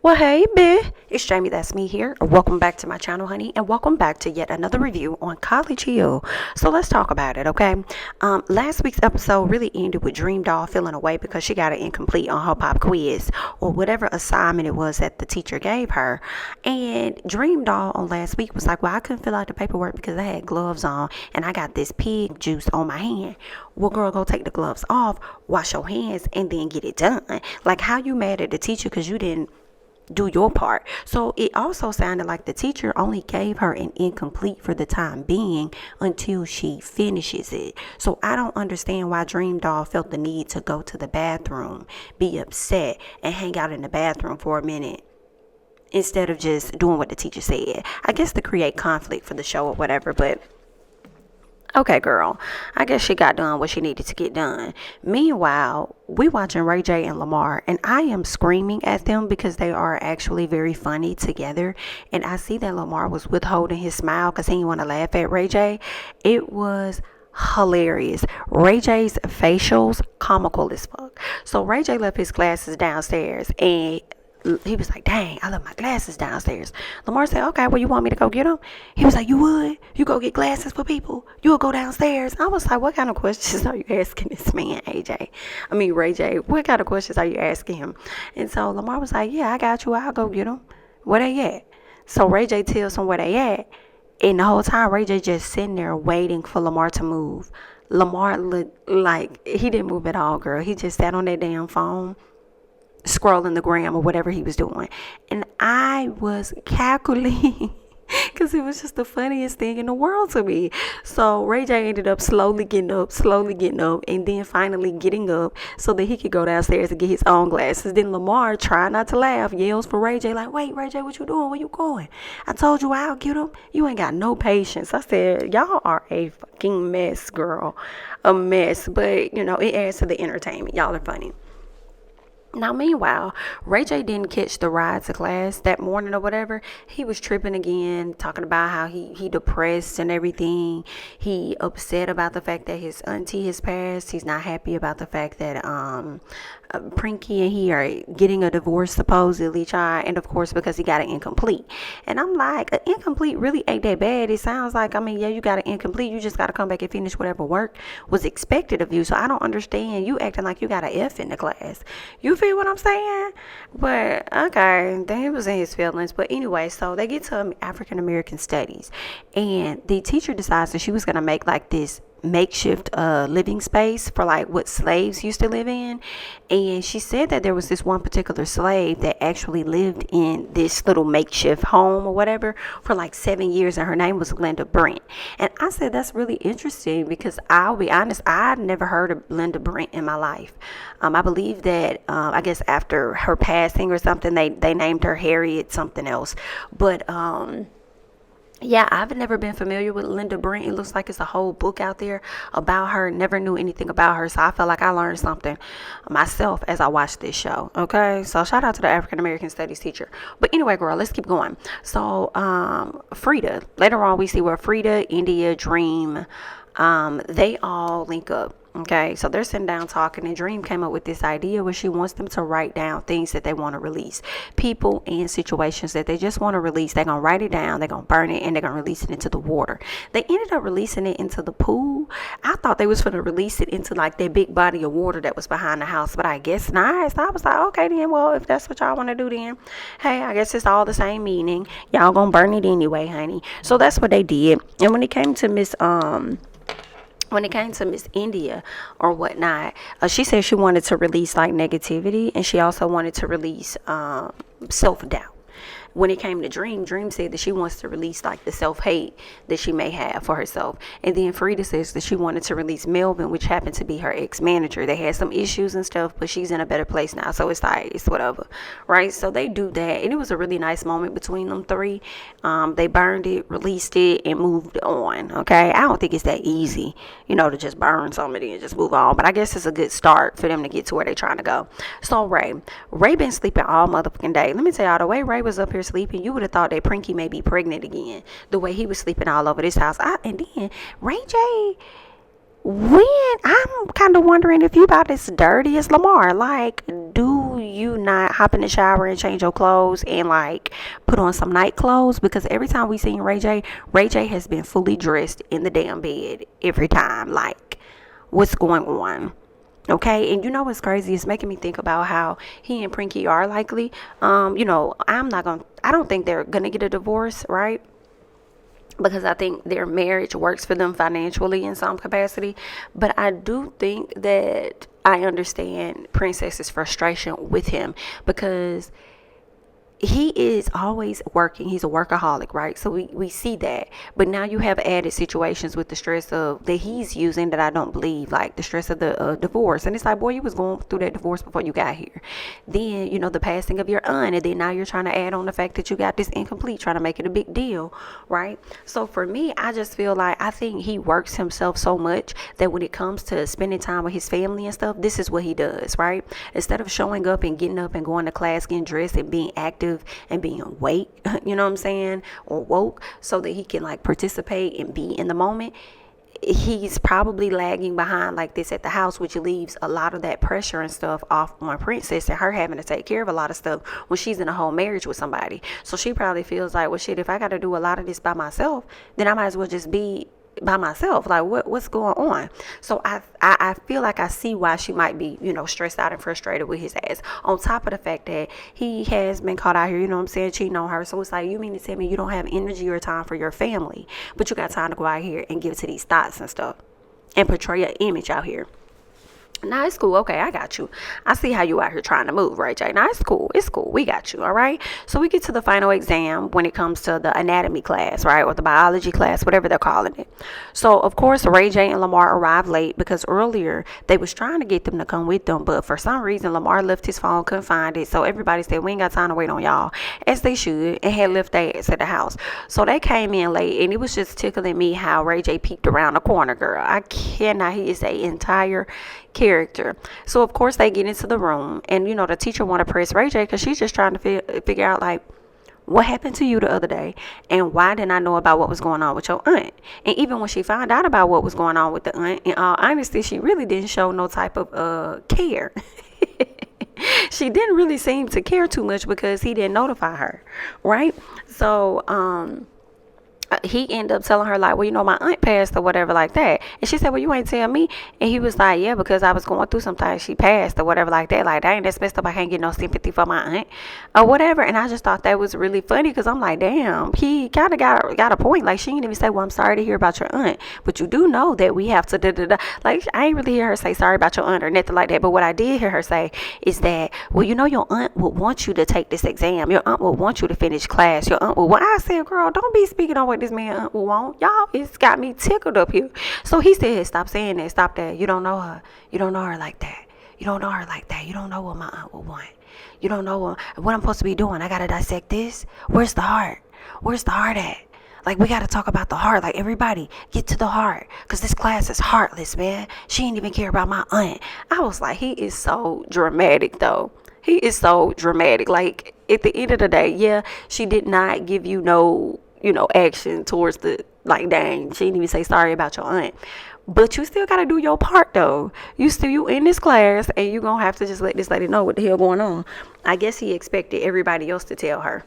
Well, hey, bitch, it's Jamie, that's me here. Welcome back to my channel, honey, and welcome back to yet another review on College Hill. So let's talk about it, okay? Last week's episode really ended with Dream Doll feeling away because she got an incomplete on her pop quiz or whatever assignment it was that the teacher gave her. And Dream Doll on last week was like, well, I couldn't fill out the paperwork because I had gloves on and I got this pig juice on my hand. Well, girl, go take the gloves off, wash your hands, and then get it done. Like, how you mad at the teacher because you didn't do your part? So it also sounded like the teacher only gave her an incomplete for the time being until she finishes it. So I don't understand why Dream Doll felt the need to go to the bathroom, be upset, and hang out in the bathroom for a minute instead of just doing what the teacher said. I guess to create conflict for the show or whatever, but okay, girl. I guess she got done what she needed to get done. Meanwhile, we watching J and Lamar, and I am screaming at them because they are actually very funny together. And I see that Lamar was withholding his smile because he didn't want to laugh at J. It was hilarious. J's facials comical as fuck. So J left his glasses downstairs and he was like, dang, I left my glasses downstairs. Lamar said, okay, well, you want me to go get them? He was like, you would? You go get glasses for people? You'll go downstairs? I was like, what kind of questions are you asking this man, Ray J? What kind of questions are you asking him? And so Lamar was like, yeah, I got you. I'll go get them. Where they at? So Ray J tells him where they at. And the whole time, Ray J just sitting there waiting for Lamar to move. Lamar looked like he didn't move at all, girl. He just sat on that damn phone scrolling the gram or whatever he was doing, and I was calculating because it was just the funniest thing in the world to me. So Ray J ended up slowly getting up, and then finally getting up so that he could go downstairs and get his own glasses. Then Lamar, trying not to laugh, yells for Ray J like, wait, Ray J, what you doing? Where you going? I told you I'll get him. You ain't got no patience. I said, y'all are a fucking mess, girl. A mess. But it adds to the entertainment. Y'all are funny. Now, meanwhile, Ray J didn't catch the ride to class that morning or whatever. He was tripping again, talking about how he depressed and everything. He upset about the fact that his auntie has passed. He's not happy about the fact that Prinky and he are getting a divorce supposedly, child. And of course, because he got an incomplete. And I'm like, an incomplete really ain't that bad. It sounds like, yeah, you got an incomplete. You just got to come back and finish whatever work was expected of you. So I don't understand you acting like you got an F in the class. You feel what I'm saying? But okay, then he was in his feelings. But anyway, so they get to African American studies, and the teacher decides that she was gonna make like this makeshift living space for like what slaves used to live in. And she said that there was this one particular slave that actually lived in this little makeshift home or whatever for like 7 years, and her name was Linda Brent. And I said that's really interesting because I'll be honest, I'd never heard of Linda Brent in my life. I believe that I guess after her passing or something, they named her Harriet something else. But yeah, I've never been familiar with Linda Brent. It looks like it's a whole book out there about her. Never knew anything about her. So I felt like I learned something myself as I watched this show. Okay. So shout out to the African American Studies teacher. But anyway, girl, let's keep going. So Frida, later on we see where Frida, India, Dream, they all link up. Okay, so they're sitting down talking, and Dream came up with this idea where she wants them to write down things that they want to release, people and situations that they just want to release. They're gonna write it down, they're gonna burn it, and they're gonna release it into the water. They ended up releasing it into the pool. I thought they was gonna release it into like that big body of water that was behind the house, but I guess not. So I was like, okay then, well, if that's what y'all want to do, then hey, I guess it's all the same meaning. Y'all gonna burn it anyway, honey. So that's what they did. And when it came to Miss India or whatnot, she said she wanted to release like negativity, and she also wanted to release self-doubt. When it came to Dream said that she wants to release like the self-hate that she may have for herself. And then Frida says that she wanted to release Melvin, which happened to be her ex-manager. They had some issues and stuff, but she's in a better place now, so it's like, it's whatever, right? So they do that, and it was a really nice moment between them three. They burned it, released it, and moved on, okay? I don't think it's that easy, to just burn somebody and just move on, but I guess it's a good start for them to get to where they're trying to go. So Ray been sleeping all motherfucking day. Let me tell y'all, the way Ray was up here sleeping, you would have thought that Prinky may be pregnant again. The way he was sleeping all over this house. And then Ray J, when I'm kind of wondering if you about as dirty as Lamar. Like, do you not hop in the shower and change your clothes and like put on some night clothes? Because every time we seen Ray J has been fully dressed in the damn bed every time. Like, what's going on? Okay, and you know what's crazy? It's making me think about how he and Prinky are likely. I don't think they're gonna get a divorce, right? Because I think their marriage works for them financially in some capacity. But I do think that I understand Princess's frustration with him, because he is always working. He's a workaholic, right? So we see that. But now you have added situations with the stress of that he's using that I don't believe, like the stress of the divorce. And it's like, boy, you was going through that divorce before you got here. Then, the passing of your aunt. And then now you're trying to add on the fact that you got this incomplete, trying to make it a big deal, right? So for me, I just feel like I think he works himself so much that when it comes to spending time with his family and stuff, this is what he does, right? Instead of showing up and getting up and going to class, getting dressed and being active and being awake, you know what I'm saying, or woke, so that he can like participate and be in the moment, he's probably lagging behind like this at the house, which leaves a lot of that pressure and stuff off on Princess and her having to take care of a lot of stuff when she's in a whole marriage with somebody. So she probably feels like, well, shit, if I got to do a lot of this by myself, then I might as well just be by myself. Like, what's going on? So I feel like I see why she might be, stressed out and frustrated with his ass, on top of the fact that he has been caught out here, you know what I'm saying, cheating on her. So it's like, you mean to tell me you don't have energy or time for your family, but you got time to go out here and give to these thoughts and stuff and portray an image out here? Nah, it's cool. Okay, I got you. I see how you out here trying to move, right, Jay? Nah, it's cool. It's cool. We got you, all right? So we get to the final exam when it comes to the anatomy class, right, or the biology class, whatever they're calling it. So, of course, Ray J and Lamar arrived late because earlier they was trying to get them to come with them, but for some reason Lamar left his phone, couldn't find it. So everybody said, we ain't got time to wait on y'all, as they should, and had left their ass at the house. So they came in late, and it was just tickling me how Ray J peeked around the corner, girl. I cannot. He is an entire character. So of course they get into the room, and the teacher want to press Ray J because she's just trying to figure out, like, what happened to you the other day, and why didn't I know about what was going on with your aunt? And even when she found out about what was going on with the aunt, in all honesty, she really didn't show no type of care. She didn't really seem to care too much because he didn't notify her, right? So he ended up telling her, like, well, my aunt passed or whatever like that. And she said, well, you ain't tell me. And he was like, yeah, because I was going through something. She passed or whatever like that. Like, dang, that's messed up. I can't get no sympathy for my aunt or whatever. And I just thought that was really funny, because I'm like, damn, he kind of got a point. Like, she didn't even say, well, I'm sorry to hear about your aunt, but you do know that we have to da-da-da. Like, I ain't really hear her say sorry about your aunt or nothing like that. But what I did hear her say is that, well, your aunt would want you to take this exam. Your aunt would want you to finish class. Your aunt would want. I said, girl, don't be speaking on what this man aunt will want. Y'all, it's got me tickled up here. So he said, stop saying that. Stop that. You don't know her. You don't know her like that. You don't know her like that. You don't know what my aunt will want. You don't know what I'm supposed to be doing. I got to dissect this. Where's the heart? Where's the heart at? Like, we got to talk about the heart. Like, everybody, get to the heart. Because this class is heartless, man. She ain't even care about my aunt. I was like, he is so dramatic, though. He is so dramatic. Like, at the end of the day, yeah, she did not give you no, action towards the, like, dang, she didn't even say sorry about your aunt. But you still got to do your part, though. You in this class, and you going to have to just let this lady know what the hell going on. I guess he expected everybody else to tell her.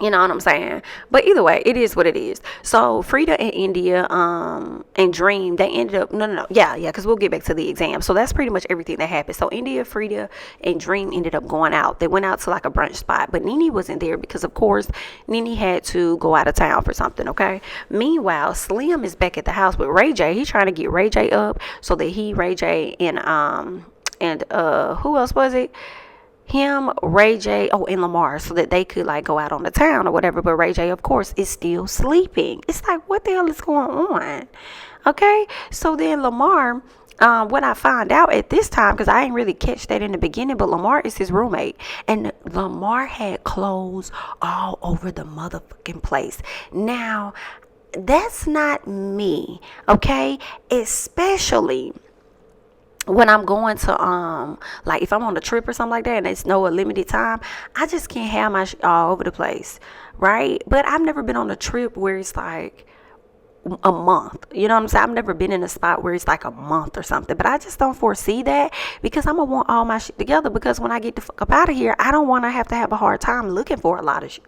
You know what I'm saying? But either way, it is what it is. So Frida and India and Dream, they ended up yeah, because we'll get back to the exam. So that's pretty much everything that happened. So India, Frida, and Dream ended up going out. They went out to like a brunch spot, but Nene wasn't there because, of course, Nene had to go out of town for something. Okay. Meanwhile, Slim is back at the house with Ray J. He's trying to get Ray J up so that Ray J, and who else was it? Him, Ray J, and Lamar, so that they could like go out on the town or whatever. But Ray J, of course, is still sleeping. It's like, what the hell is going on? Okay, so then Lamar, what I find out at this time, because I ain't really catch that in the beginning, but Lamar is his roommate, and Lamar had clothes all over the motherfucking place. Now, that's not me, okay? Especially when I'm going to, like, if I'm on a trip or something like that and it's no limited time, I just can't have my shit all over the place, right? But I've never been on a trip where it's like, a month. You know what I'm saying? I've never been in a spot where it's like a month or something, but I just don't foresee that, because I'm gonna want all my shit together, because when I get the fuck up out of here, I don't want to have a hard time looking for a lot of shit.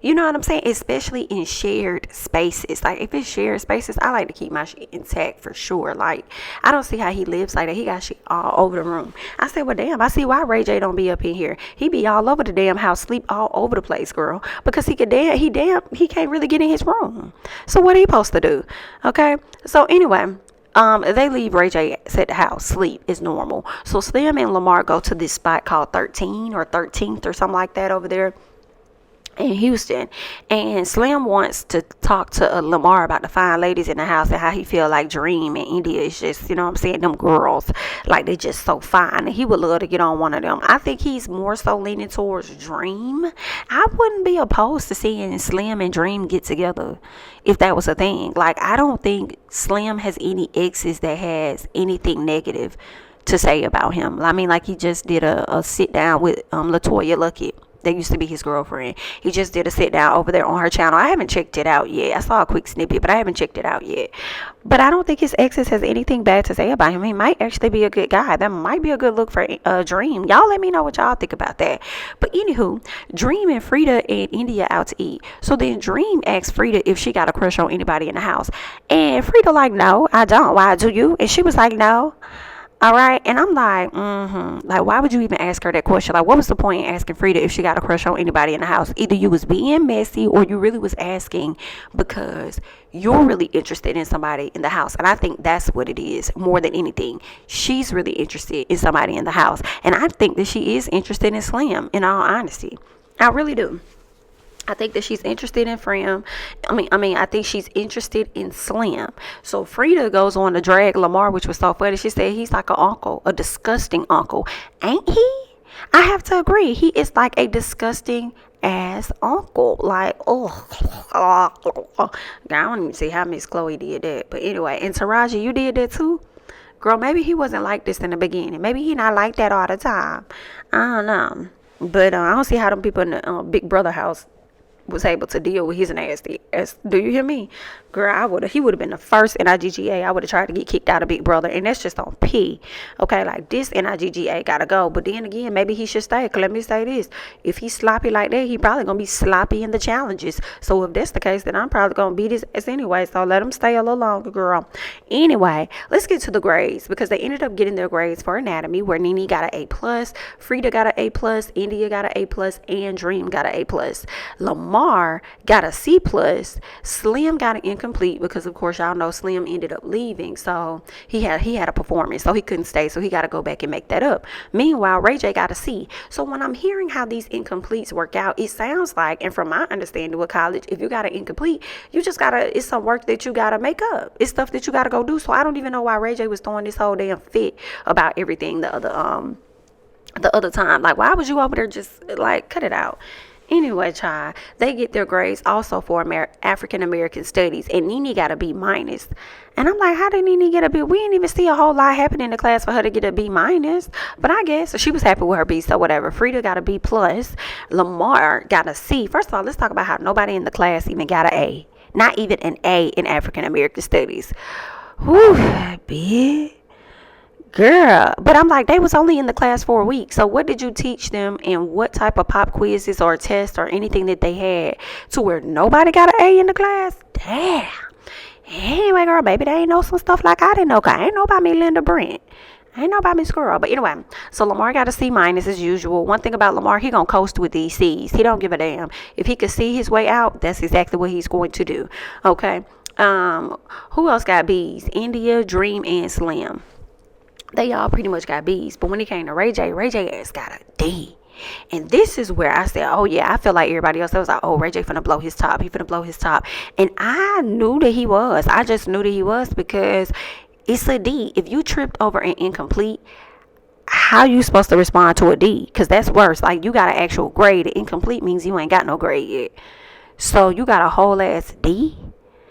You know what I'm saying? Especially in shared spaces. Like, if it's shared spaces, I like to keep my shit intact for sure. Like, I don't see how he lives like that. He got shit all over the room. I said, well, damn, I see why Ray J don't be up in here. He be all over the damn house, sleep all over the place, girl. Because he can't really get in his room. So what he supposed to do? Okay? So anyway, they leave Ray J at the house. Sleep is normal. So Slim and Lamar go to this spot called 13 or 13th or something like that over there in Houston, and Slim wants to talk to Lamar about the fine ladies in the house and how he feel like Dream and India is just, you know what I'm saying, them girls, like they just so fine, and he would love to get on one of them. I think he's more so leaning towards Dream. I wouldn't be opposed to seeing Slim and Dream get together if that was a thing. Like, I don't think Slim has any exes that has anything negative to say about him. I mean, like, he just did a sit down with LaToya Luckett. That used to be his girlfriend. He just did a sit down over there on her channel. I haven't checked it out yet. I saw a quick snippet, but I haven't checked it out yet. But I don't think his exes has anything bad to say about him. He might actually be a good guy. That might be a good look for Dream. Y'all let me know what y'all think about that. But anywho, Dream and Frida and India out to eat. So then Dream asked Frida if she got a crush on anybody in the house. And Frida like, no, I don't. Why, do you? And she was like, no. All right. And I'm like, like, why would you even ask her that question? Like, what was the point in asking Frida if she got a crush on anybody in the house? Either you was being messy, or you really was asking because you're really interested in somebody in the house. And I think that's what it is more than anything. She's really interested in somebody in the house. And I think that she is interested in Slim, in all honesty. I really do. I think that she's interested in Frem. I think she's interested in Slim. So Frida goes on to drag Lamar, which was so funny. She said he's like an uncle, a disgusting uncle. Ain't he? I have to agree. He is like a disgusting ass uncle. Like, I don't even see how Miss Chloe did that. But anyway, and Taraji, you did that too? Girl, maybe he wasn't like this in the beginning. Maybe he not like that all the time. I don't know. But I don't see how them people in the Big Brother house was able to deal with his nasty ass. Do you hear me? Girl, he would have been the first NIGGA I would have tried to get kicked out of Big Brother, and that's just on P. Okay, like, this NIGGA gotta go. But then again, maybe he should stay. Cause let me say this: if he's sloppy like that, he probably gonna be sloppy in the challenges. So if that's the case, then I'm probably gonna beat his ass anyway. So let him stay a little longer, girl. Anyway, let's get to the grades, because they ended up getting their grades for anatomy, where Nene got an A+, Frida got an A+, India got an A+, and Dream got an A+. Lamar got a C+, Slim got an incomplete, because of course y'all know Slim ended up leaving, so he had a performance, so he couldn't stay, so he got to go back and make that up. Meanwhile, Ray J got a C. So when I'm hearing how these incompletes work out, it sounds like, and from my understanding with college, if you got an incomplete, you just gotta, it's some work that you gotta make up. It's stuff that you gotta go do. So I don't even know why Ray J was throwing this whole damn fit about everything the other time. Like, why was you over there just like, cut it out? Anyway, child, they get their grades also for African American studies, and Nene got a B-. And I'm like, how did Nene get a B? We didn't even see a whole lot happen in the class for her to get a B-. But I guess she was happy with her B, so whatever. Frida got a B+. Lamar got a C. First of all, let's talk about how nobody in the class even got an A. Not even an A in African American studies. Whew, bitch. Girl, but I'm like, they was only in the class for a week. So what did you teach them, and what type of pop quizzes or tests or anything that they had to where nobody got an A in the class? Damn. Anyway, girl, maybe they ain't know some stuff like I didn't know, cause I ain't know about me Linda Brent. I ain't know about Miss Girl. But anyway, so Lamar got a C- as usual. One thing about Lamar, he gonna coast with these C's. He don't give a damn. If he could see his way out, that's exactly what he's going to do. Okay. Who else got B's? India, Dream, and Slim. They all pretty much got B's. But when it came to Ray J ass got a D. And this is where I said, oh yeah, I feel like everybody else. I was like, oh, Ray J finna blow his top. He finna blow his top. And I knew that he was. I just knew that he was, because it's a D. If you tripped over an incomplete, how you supposed to respond to a D? Because that's worse. Like, you got an actual grade. An incomplete means you ain't got no grade yet. So you got a whole ass D?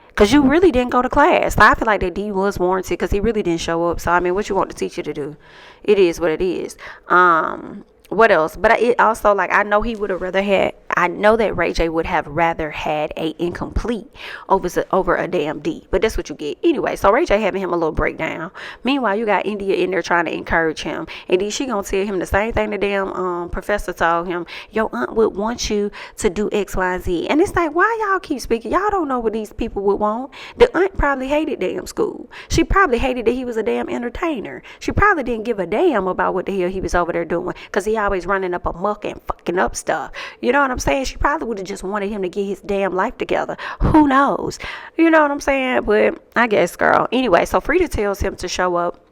Because you really didn't go to class. So I feel like that D was warranted, because he really didn't show up. So, I mean, what you want the teacher to do? It is what it is. What else? But it also, like, I know he would have rather had, I know that Ray J would have rather had a incomplete over a damn D, but that's what you get anyway. So Ray J having him a little breakdown. Meanwhile, you got India in there trying to encourage him, and then she gonna tell him the same thing the damn professor told him. Your aunt would want you to do X, Y, and Z, and it's like, why y'all keep speaking? Y'all don't know what these people would want. The aunt probably hated damn school. She probably hated that he was a damn entertainer. She probably didn't give a damn about what the hell he was over there doing, because he always running up amok and fucking up stuff. You know what I'm saying? She probably would have just wanted him to get his damn life together. Who knows? You know what I'm saying? But I guess, girl. Anyway, so Frida tells him to show up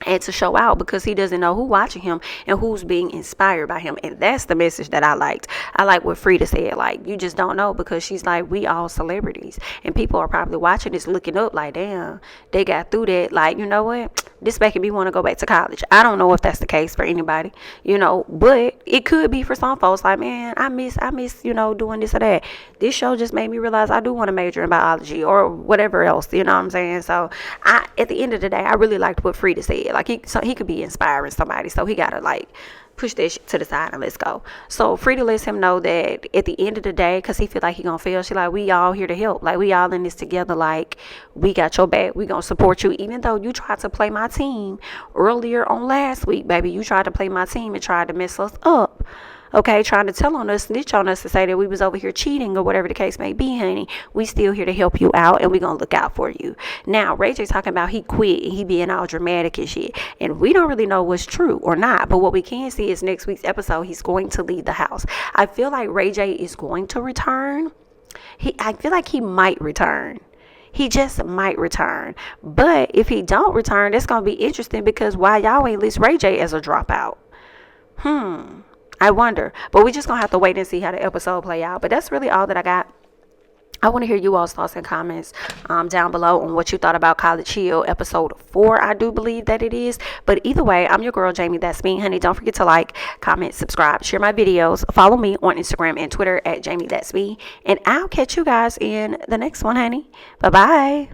and to show out, because he doesn't know who's watching him and who's being inspired by him. And that's the message that I liked. I like what Frida said, like, you just don't know, because she's like, we all celebrities, and people are probably watching this looking up like, damn, they got through that. Like, you know what, this making me want to go back to college. I don't know if that's the case for anybody, you know, but it could be for some folks. Like, man, I miss you know, doing this or that. This show just made me realize I do want to major in biology or whatever else, you know what I'm saying? So at the end of the day, I really liked what Frida said. Like, he could be inspiring somebody, so he gotta like push that shit to the side and let's go. So Frida lets him know that at the end of the day, because he feel like he gonna fail, she like, we all here to help. Like, we all in this together. Like, we got your back. We gonna support you, even though you tried to play my team earlier on last week, baby. You tried to play my team and tried to mess us up. Okay, trying to tell on us, snitch on us, to say that we was over here cheating or whatever the case may be, honey. We still here to help you out, and we gonna look out for you. Now, Ray J talking about he quit and he being all dramatic and shit, and we don't really know what's true or not. But what we can see is next week's episode, he's going to leave the house. I feel like Ray J is going to return. I feel like he might return. He just might return. But if he don't return, that's gonna be interesting, because why y'all ain't list Ray J as a dropout? I wonder. But we're just going to have to wait and see how the episode play out. But that's really all that I got. I want to hear you all's thoughts and comments down below on what you thought about College Hill episode 4. I do believe that it is. But either way, I'm your girl, Jamie. That's me, honey. Don't forget to like, comment, subscribe, share my videos. Follow me on Instagram and Twitter at Jamie. That's me. And I'll catch you guys in the next one, honey. Bye-bye.